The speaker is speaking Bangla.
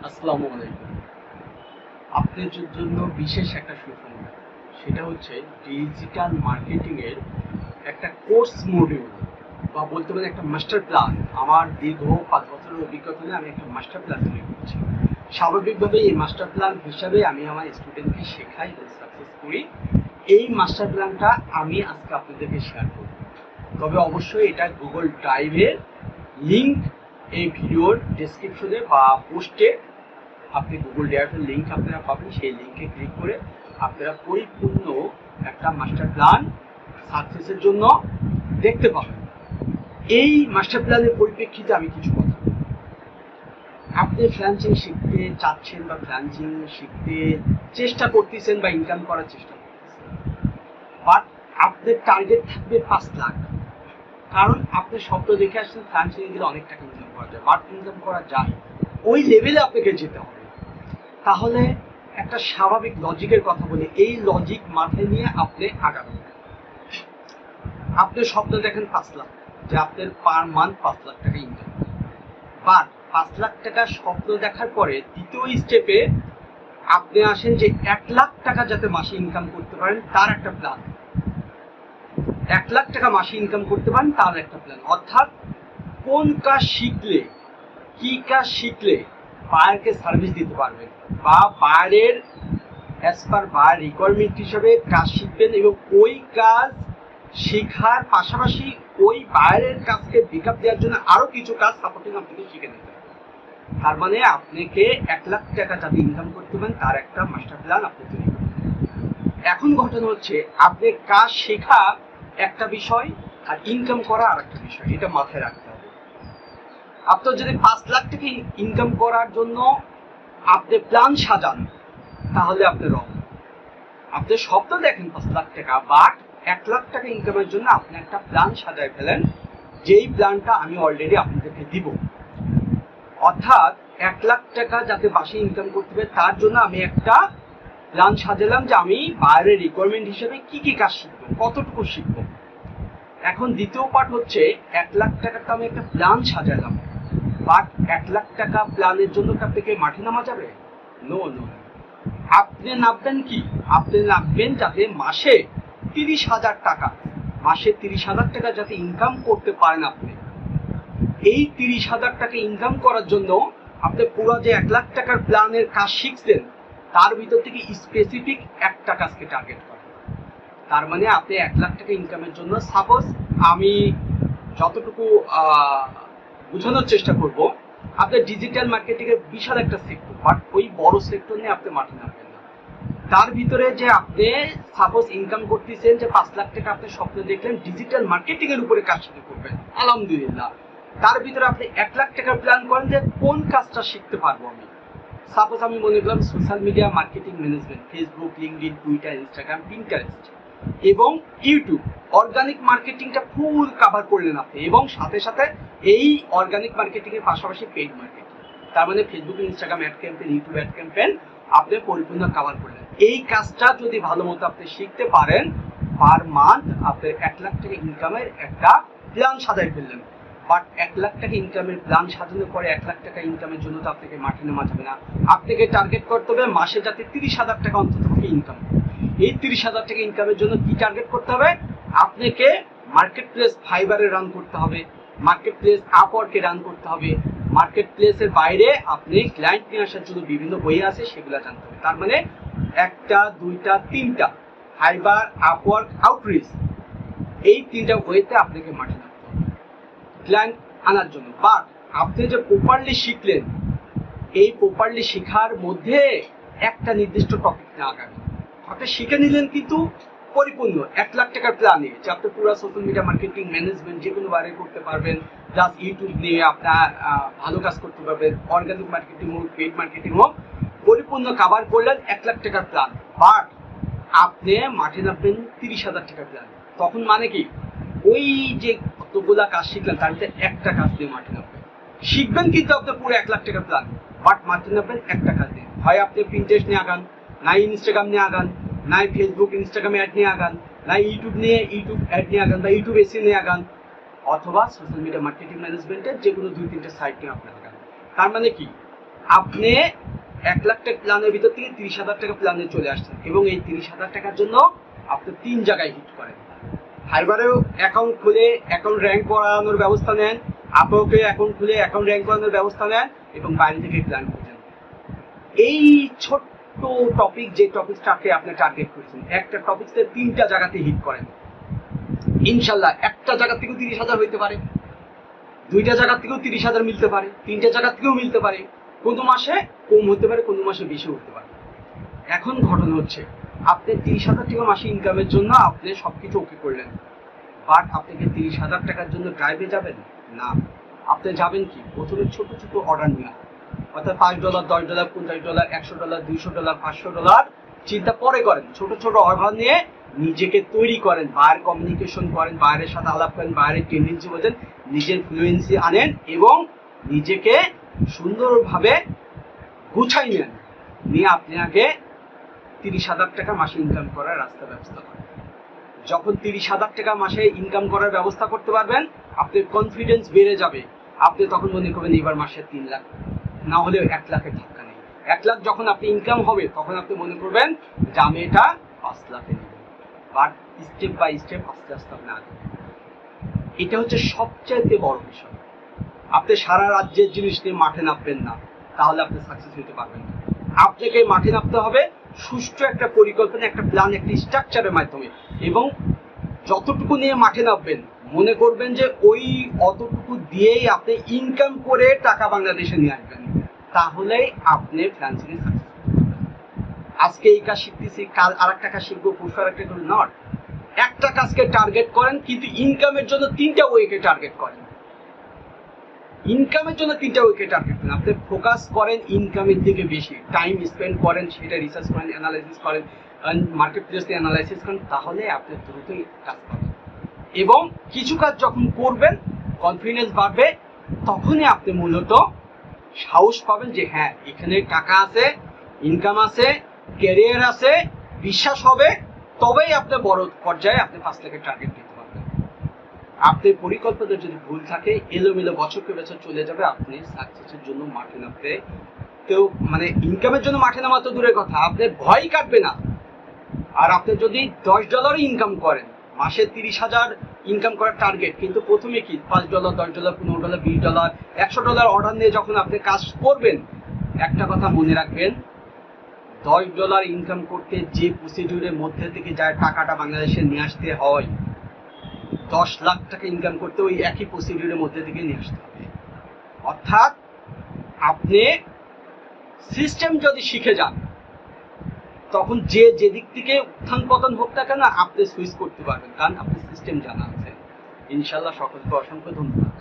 আসসালামু আলাইকুম। আপনাদের জন্য বিশেষ একটা সুসংবাদ, সেটা হচ্ছে ডিজিটাল মার্কেটিং এর একটা কোর্স মডিউল বা বলতে পারেন একটা মাস্টার প্ল্যান। আমার দীর্ঘ 5 বছরের অভিজ্ঞতা নিয়ে আমি একটা মাস্টার প্ল্যান তৈরি করছি। স্বাভাবিকভাবে এই মাস্টার প্ল্যান হিসাবে আমি আমার স্টুডেন্টকে শেখাই এবং সাকসেস করি। এই মাস্টার প্ল্যানটা আমি আজকে আপনাদেরকে শেয়ার করব। তবে অবশ্যই এটা গুগল ড্রাইভের লিঙ্ক এই ভিডিওর ডেসক্রিপশনে বা পোস্টে আপনি গুগল ড্রাইভের লিঙ্ক আপনারা পাবেন। সেই লিঙ্কে ক্লিক করে আপনারা পরিপূর্ণ একটা মাস্টার প্ল্যান সাকসেসের জন্য দেখতে পাবেন। এই মাস্টার প্ল্যানের পরিপ্রেক্ষিতে আমি কিছু কথা বলব। আপনি ফ্রিল্যান্সিং শিখতে চাচ্ছেন বা ফ্রিল্যান্সিং শিখতে চেষ্টা করতেছেন বা ইনকাম করার চেষ্টা করতেছেন, বাট আপনার টার্গেট থাকবে 5 লাখ। কারণ আপনি স্বপ্ন দেখে আসছেন ফ্রিল্যান্সিং গেলে অনেক টাকা ইনকাম করা যায়, বাট ইনকাম করা যায়, ওই লেভেলে আপনাকে যেতে হবে। তাহলে একটা স্বাভাবিক লজিকের কথা বলি, এই লজিক মাথায় নিয়ে আপনি আগাবেন। আপনি স্বপ্ন দেখেন 5 লাখ, যে আপনার পার মান্থ 5 লাখ টাকা ইনকাম, বাট 5 লাখ টাকা স্বপ্ন দেখার পরে দ্বিতীয় স্টেপে আপনি আসেন যে 1 লাখ টাকা যাতে মাসে ইনকাম করতে পারেন তার একটা প্ল্যান। 1 লাখ টাকা মাসে ইনকাম করতে পারেন তার একটা প্ল্যান, অর্থাৎ কোন কাজ শিখলে, কি কাজ শিখলে বায়ারকে সার্ভিস দিতে পারবেন বা বায়ারের অ্যাজ পার বায়ার রিকোয়ারমেন্ট হিসেবে কাজ শিখবেন এবং ওই কাজ শেখার পাশাপাশি ওই বায়ারের কাজকে ব্যাকআপ দেওয়ার জন্য আরো কিছু কাজ সাপোর্টিং আপনাকে শিখে নিতে হবে। তার মানে আপনাকে 1 লাখ টাকা যাতে ইনকাম করতে পারেন তার একটা মাস্টার প্ল্যান আপনি তৈরি করবেন। এখন ঘটনা হচ্ছে আপনি কাজ শেখা একটা বিষয় আর ইনকাম করা আর একটা বিষয়, এটা মাথায় রাখতে হবে। আপনার যদি 5 লাখ টাকা ইনকাম করার জন্য আপনি প্ল্যান সাজান, তাহলে আপনি রং। আপনি স্বপ্ন দেখেন 5 লাখ টাকা, বাট 1 লাখ টাকা ইনকামের জন্য আপনি একটা প্ল্যান সাজায় ফেলেন, যেই প্ল্যানটা আমি অলরেডি আপনাদেরকে দিব। অর্থাৎ 1 লাখ টাকা যাতে মাসে ইনকাম করতে পারে তার জন্য আমি একটা প্ল্যান সাজালাম যে আমি বাইরের রিকোয়ারমেন্ট হিসেবে কি কি কাজ শিখবো, কতটুকু শিখবো। এখন দ্বিতীয় পার্ট হচ্ছে 1 লাখ টাকার তো আমি একটা প্ল্যান সাজালাম, বাট 1 লাখ টাকা প্ল্যানের জন্য কি আপনাকে মাঠে নামা যাবে? No no. আপনি নামবেন কি? আপনি নামবেন যাতে মাসে 30,000 টাকা, মাসে 30,000 টাকা যাতে ইনকাম করতে পারেন আপনি। এই 30,000 টাকা ইনকাম করার জন্য আপনি পুরো যে 1 লাখ টাকার প্ল্যানের কাজ শিখছেন তার ভিতর থেকে স্পেসিফিক একটা কাজকে টার্গেট করেন। তার মানে আপনি 1 লাখ টাকা ইনকামের জন্য, সাপোজ আমি যতটুকু বোঝানোর চেষ্টা করব, আপনার ডিজিটাল মার্কেটিং এর বিশাল একটা সেক্টর, বাট ওই বড় সেক্টর নিয়ে আপনি মাঠে নামবেন না। তার ভিতরে যে আপনি সাপোজ ইনকাম করতেছেন যে 5 লাখ টাকা আপনি স্বপ্ন দেখলেন ডিজিটাল মার্কেটিং এর উপরে কাজ শুরু করবেন, আলহামদুলিল্লাহ। তার ভিতরে আপনি 1 লাখ টাকার প্ল্যান করেন যে কোন কাজটা শিখতে পারবো আমি। সাপোজ আমি মনে করলাম social media marketing management, Facebook, LinkedIn, Twitter, Instagram, Pinterest এবং ইউটিউব অর্গানিক মার্কেটিংটা ফুল কভার করলেন আপনি, এবং সাথে সাথে এই অর্গানিক মার্কেটিং এর পাশাপাশি পেইড মার্কেটিং, তার মানে Facebook, Instagram ad campaign, YouTube ad campaign আপনি পরিপূর্ণ কভার করলেন। এই কাজটা যদি ভালো মতো আপনি শিখতে পারেন, পার মান্থ আপনি 1 লাখ টাকা ইনকামের একটা প্ল্যান সাজাই ফেললেন। বাট 1 লাখ টাকা ইনকামের প্ল্যান সাজানোর পরে 1 লাখ টাকা ইনকামের জন্য তো আপনাকে মাঠে নামা যাবে না। আপনাকে টার্গেট করতে হবে মাসে যাতে 30,000 টাকা অন্তত ইনকাম। এই 30,000 টাকা ইনকামের জন্য কি টার্গেট করতে হবে? আপনাকে মার্কেট প্লেস ফাইবারে রান করতে হবে, মার্কেট প্লেস আপওয়ার্কে রান করতে হবে, মার্কেট প্লেসের বাইরে আপনি ক্লায়েন্ট নিয়ে আসার জন্য বিভিন্ন বই আছে সেগুলো জানতে হবে। তার মানে 1টা 2টা 3টা ফাইবার, আপওয়ার্ক, আউটরিচ, এই 3টা বইতে আপনাকে মাঠে নামতে হবে ক্লায়েন্ট আনার জন্য। বাট আপনি যে প্রপারলি শিখলেন, এই প্রপারলি শেখার মধ্যে একটা নির্দিষ্ট টপিক না আগামী আপনি শিখে নিলেন, কিন্তু পরিপূর্ণ 1 লাখ টাকার প্ল্যানে যে আপনি পুরো সোশ্যাল মিডিয়া মার্কেটিং ম্যানেজমেন্ট যে কোনো বারে করতে পারবেন, প্লাস ইউটিউব নিয়ে আপনার ভালো কাজ করতে পারবেন, অর্গানিক মার্কেটিং হোক, পেইড মার্কেটিং হোক, পরিপূর্ণ কভার করলেন 1 লাখ টাকার প্ল্যান। বাট আপনি মাঠে নামবেন 30,000 টাকার প্ল্যান। তখন মানে কি, ওই যে কতগুলা কাজ শিখলেন তার ভিতরে একটা কাজ দিয়ে মাঠে নামবেন। শিখবেন কিন্তু আপনি পুরো 1 লাখ টাকার প্ল্যান, বাট মাঠে নামবেন একটা কাজ দিয়ে। হয় আপনি পিন্টারেস্ট নিয়ে আগান, না ইনস্টাগ্রাম নিয়ে আগান, না ফেসবুক ইনস্টাগ্রামে অ্যাড নিয়ে আগান, না ইউটিউব নিয়ে ইউটিউব অ্যাড নিয়ে আগান বা ইউটিউব এসি নিয়ে আগান, অথবা সোশ্যাল মিডিয়া মার্কেটিং ম্যানেজমেন্টের যে কোনো 2-3টে সাইট নিয়ে আপনি আগান। তার মানে কি, আপনি 1 লাখ টাকা প্ল্যানের ভিতর থেকে 30,000 টাকা প্ল্যানে চলে আসছেন এবং এই 30,000 টাকার জন্য আপনি 3 জায়গায় হিট করেন। ফাইবারেও অ্যাকাউন্ট খুলে অ্যাকাউন্ট র্যাঙ্ক করানোর ব্যবস্থা নেন, আপওয়ার্কে অ্যাকাউন্ট খুলে অ্যাকাউন্ট র্যাঙ্ক করানোর ব্যবস্থা নেন এবং বাইরে থেকে প্ল্যান করছেন। এই ছোট্ট টপিক, যে টপিকটাকে আপনি টার্গেট করেছেন, একটা টপিকসে 3টা জায়গাতে হিট করেন, ইনশাল্লাহ একটা জায়গা থেকেও 30,000 হইতে পারে, 2টা জায়গা থেকেও 30,000 মিলতে পারে, 3টে জায়গা থেকেও মিলতে পারে, কোনো মাসে কম হতে পারে, কোনো মাসে বেশি হতে পারে। এখন ঘটনা হচ্ছে আপনি 30,000 টাকা মাসে ইনকামের জন্য আপনি সবকিছু ওকে করলেন, বাট আপনি কি 30,000 টাকার জন্য ড্রাইভে যাবেন? না, আপনি যাবেন কি প্রথমে ছোট ছোট অর্ডার নিয়ে, অর্থাৎ $5, $10, $50, $100, $200, $500 চিন্তা পরে করেন। ছোট ছোট অর্ডার নিয়ে নিজেকে তৈরি করেন, বাইরের কমিউনিকেশন করেন, বাইরের সাথে আলাপ করেন, বাইরের টেন্ডেন্সি বোঝেন, নিজের ফ্লুয়েন্সি আনেন এবং নিজেকে সুন্দরভাবে গুছাই নেন, নিয়ে আপনি আগে 30,000 টাকা মাসে ইনকাম করার রাস্তা ব্যবস্থা করেন। যখন 30,000 টাকা মাসে ইনকাম করার ব্যবস্থা করতে পারবেন, আপনার কনফিডেন্স বেড়ে যাবে। আপনি তখন মনে করবেন এবার মাসে 3 লাখ, না হলেও 1 লাখের ধাক্কা নেই। 1 লাখ যখন আপনি ইনকাম হবে তখন আপনি মনে করবেন যে আমি এটা 5 লাখে নেব, বাট স্টেপ বাই স্টেপ আস্তে আস্তে আপনি আগে। এটা হচ্ছে সবচাইতে বড় বিষয়। আপনি সারা রাজ্যের জিনিস নিয়ে মাঠে নামবেন না, তাহলে আপনি সাকসেস হতে পারবেন না। আপনাকে মাঠে নামতে হবে সুষ্ঠু একটা পরিকল্পনা, একটা প্ল্যান, একটা স্ট্রাকচারের মাধ্যমে, এবং যতটুকু নিয়ে মাঠে নামবেন মনে করবেন যে ওই অতটুকু দিয়েই আপনি ইনকাম করে টাকা বাংলাদেশে নিয়ে আসবেন, তাহলেই আপনি ফ্রান্সিকে সাকসেস। আজকে এই কাজ শিখতেছি, কাল আর একটা কাজ শিখবো, পরশু আর একটা করে নট। একটা কাজকে টার্গেট করেন, কিন্তু ইনকামের জন্য 3টা ওয়েকে টার্গেট করেন। ইনকামের জন্য 3টা ওয়েকে টার্গেট করেন। আপনি ফোকাস করেন ইনকামের দিকে বেশি, টাইম স্পেন্ড করেন, সেটা রিসার্চ করেন, অ্যানালাইসিস করেন, মার্কেট প্লেস দিয়ে অ্যানালাইসিস করেন, তাহলে আপনি দ্রুতই কাজ পাবেন। এবং কিছু কাজ যখন করবেন, কনফিডেন্স বাড়বে, তখনই আপনি মূলত সাহস পাবেন যে হ্যাঁ এখানে টাকা আছে, ইনকাম আছে, ক্যারিয়ার আছে, বিশ্বাস হবে, তবেই আপনি বড় পর্যায়ে আপনি 5 লাখের টার্গেট দিতে পারবেন। আপনার পরিকল্পনা যদি ভুল থাকে, এলোমেলো বছরকে বছর চলে যাবে, আপনি সাকসেসের জন্য মাঠে নামতে কেউ মানে ইনকামের জন্য মাঠে নামা তো দূরের কথা, আপনার ভয় কাটবে না। আর আপনি যদি $10 ইনকাম করেন, মাসে 30,000 ইনকাম করার টার্গেট, কিন্তু প্রথমে কি $5, $10, $15, $20, $100 অর্ডার নিয়ে যখন আপনি কাজ করবেন, একটা কথা মনে রাখবেন, $10 ইনকাম করতে যে প্রসিডিউরের মধ্যে থেকে যায় টাকাটা বাংলাদেশে নিয়ে আসতে হয়, 10 লাখ টাকা ইনকাম করতে ওই একই প্রসিডিউরের মধ্যে থেকে নিয়ে আসতে হবে। অর্থাৎ আপনি সিস্টেম যদি শিখে যান, তখন যে যেদিক থেকে উত্থান পতন হোক না কেন আপনি সুইচ করতে পারবেন, কারণ আপনি সিস্টেম জানা আছে। ইনশাল্লাহ সকলকে অসংখ্য ধন্যবাদ।